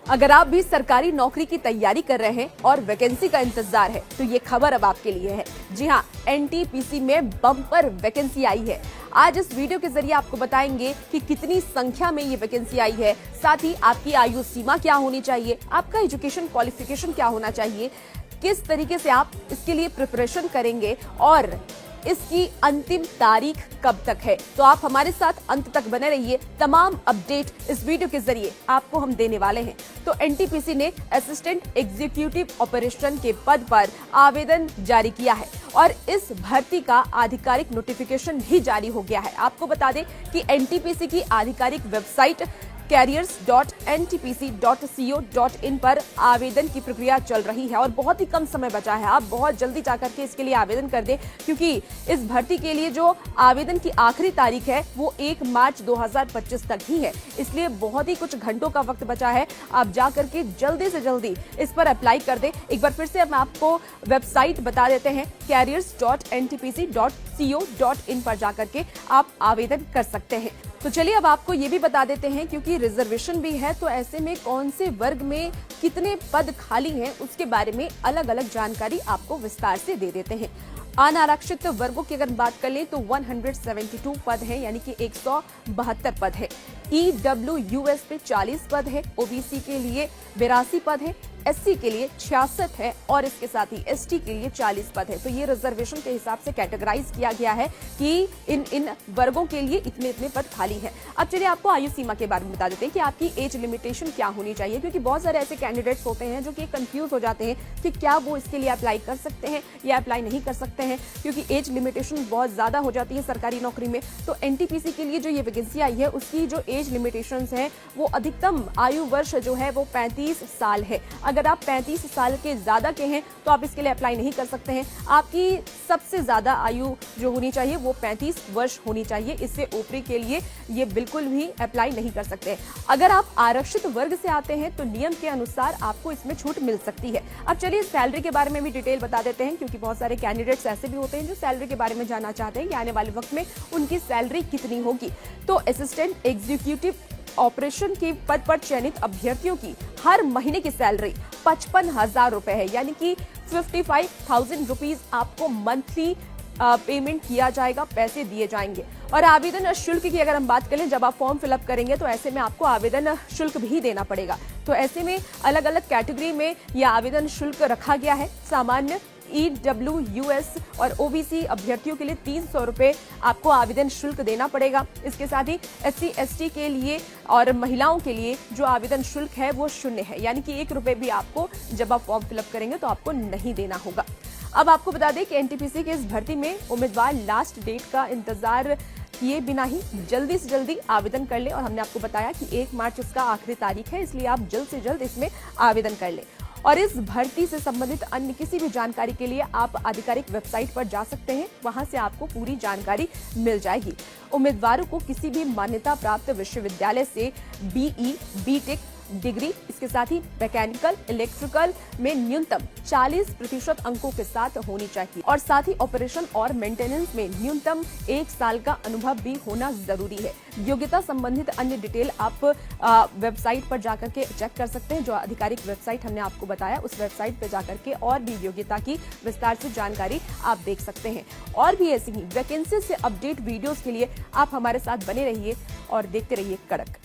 अगर आप भी सरकारी नौकरी की तैयारी कर रहे हैं और वैकेंसी का इंतजार है तो ये खबर अब आपके लिए है। जी हाँ, एनटीपीसी में बम्पर वैकेंसी आई है। आज इस वीडियो के जरिए आपको बताएंगे कि कितनी संख्या में ये वैकेंसी आई है, साथ ही आपकी आयु सीमा क्या होनी चाहिए, आपका एजुकेशन क्वालिफिकेशन क्या होना चाहिए, किस तरीके से आप इसके लिए प्रिपरेशन करेंगे और इसकी अंतिम तारीख कब तक है। तो आप हमारे साथ अंत तक बने रहिए। तमाम अपडेट इस वीडियो के जरिए आपको हम देने वाले हैं। तो एनटीपीसी ने असिस्टेंट एग्जीक्यूटिव ऑपरेशन के पद पर आवेदन जारी किया है और इस भर्ती का आधिकारिक नोटिफिकेशन भी जारी हो गया है। आपको बता दें कि एनटीपीसी की आधिकारिक वेबसाइट careers.ntpc.co.in पर आवेदन की प्रक्रिया चल रही है और बहुत ही कम समय बचा है। आप बहुत जल्दी जाकर के इसके लिए आवेदन कर दें, क्योंकि इस भर्ती के लिए जो आवेदन की आखिरी तारीख है वो 1 मार्च 2025 तक ही है। इसलिए बहुत ही कुछ घंटों का वक्त बचा है। आप जाकर के जल्दी से जल्दी इस पर अप्लाई कर दें। एक बार फिर से हम आपको वेबसाइट बता देते हैं, careers.ntpc.co.in पर जाकर के आप आवेदन कर सकते हैं। तो चलिए अब आपको ये भी बता देते हैं, क्योंकि रिजर्वेशन भी है तो ऐसे में कौन से वर्ग में कितने पद खाली हैं उसके बारे में अलग अलग जानकारी आपको विस्तार से दे देते हैं। अनारक्षित वर्गों की अगर बात कर लें तो 172 पद हैं, यानी कि 172 पद है। EWS पे 40 पद है, ओबीसी के लिए 82 पद है, एससी के लिए 66 है और इसके साथ ही एसटी के लिए 40 पद है। तो ये रिजर्वेशन के हिसाब से कैटेगराइज किया गया है कि इन वर्गों के लिए इतने इतने पद खाली हैं। अब चलिए आपको आयु सीमा के बारे में बता देते हैं कि आपकी एज लिमिटेशन क्या होनी चाहिए, क्योंकि बहुत सारे ऐसे कैंडिडेट्स होते हैं जो कि कंफ्यूज हो जाते हैं कि क्या वो इसके लिए अप्लाई कर सकते हैं या अप्लाई नहीं कर सकते हैं, क्योंकि एज लिमिटेशन बहुत ज्यादा हो जाती है सरकारी नौकरी में। तो एनटीपीसी के लिए जो ये वैकेंसी आई है उसकी जो एज लिमिटेशंस है वो अधिकतम आयु वर्ष जो है वो 35 साल है। अगर आप 35 साल के ज्यादा के हैं तो आप इसके लिए अप्लाई नहीं कर सकते हैं। आपकी सबसे ज्यादा आयु जो होनी चाहिए वो 35 वर्ष होनी चाहिए। इससे ऊपरी के लिए ये बिल्कुल भी अप्लाई नहीं कर सकते। अगर आप आरक्षित वर्ग से आते हैं तो नियम के अनुसार आपको इसमें छूट मिल सकती है। अब चलिए सैलरी के बारे में भी डिटेल बता देते हैं, क्योंकि बहुत सारे कैंडिडेट्स ऐसे भी होते हैं जो सैलरी के बारे में जानना चाहते हैं कि आने वाले वक्त में उनकी सैलरी कितनी होगी। तो असिस्टेंट एग्जीक्यूटिव ऑपरेशन के पद पर चयनित अभ्यर्थियों की हर महीने की सैलरी 55,000 रुपए है, यानी कि 55,000 रुपीज आपको मंथली पेमेंट किया जाएगा, पैसे दिए जाएंगे। और आवेदन शुल्क की अगर हम बात करें, जब आप फॉर्म फिलअप करेंगे तो ऐसे में आपको आवेदन शुल्क भी देना पड़ेगा। तो ऐसे में अलग अलग कैटेगरी में यह आवेदन शुल्क रखा गया है। सामान्य, EWS और ओबीसी अभ्यर्थियों के लिए 300 रुपए आपको आवेदन शुल्क देना पड़ेगा। इसके साथ ही SC ST के लिए और महिलाओं के लिए जो आवेदन शुल्क है वो 0 है, यानी कि 1 रुपए भी आपको जब आप फॉर्म फिलअप करेंगे तो आपको नहीं देना होगा। अब आपको बता दें कि एनटीपीसी के इस भर्ती में उम्मीदवार लास्ट डेट का इंतजार किए बिना ही जल्दी से जल्दी आवेदन कर ले, और हमने आपको बताया कि 1 मार्च इसका आखिरी तारीख है, इसलिए आप जल्द से जल्द इसमें आवेदन कर ले। और इस भर्ती से संबंधित अन्य किसी भी जानकारी के लिए आप आधिकारिक वेबसाइट पर जा सकते हैं, वहां से आपको पूरी जानकारी मिल जाएगी। उम्मीदवारों को किसी भी मान्यता प्राप्त विश्वविद्यालय से BE, BTech डिग्री, इसके साथ ही मैकेनिकल, इलेक्ट्रिकल में न्यूनतम 40% अंकों के साथ होनी चाहिए और साथ ही ऑपरेशन और मेंटेनेंस में न्यूनतम 1 साल का अनुभव भी होना जरूरी है। योग्यता संबंधित अन्य डिटेल आप वेबसाइट पर जाकर के चेक कर सकते हैं। जो आधिकारिक वेबसाइट हमने आपको बताया उस वेबसाइट पर जाकर के और भी योग्यता की विस्तार से जानकारी आप देख सकते हैं। और भी ऐसी ही वैकेंसी से अपडेट वीडियोस के लिए आप हमारे साथ बने रहिए और देखते रहिए कड़क।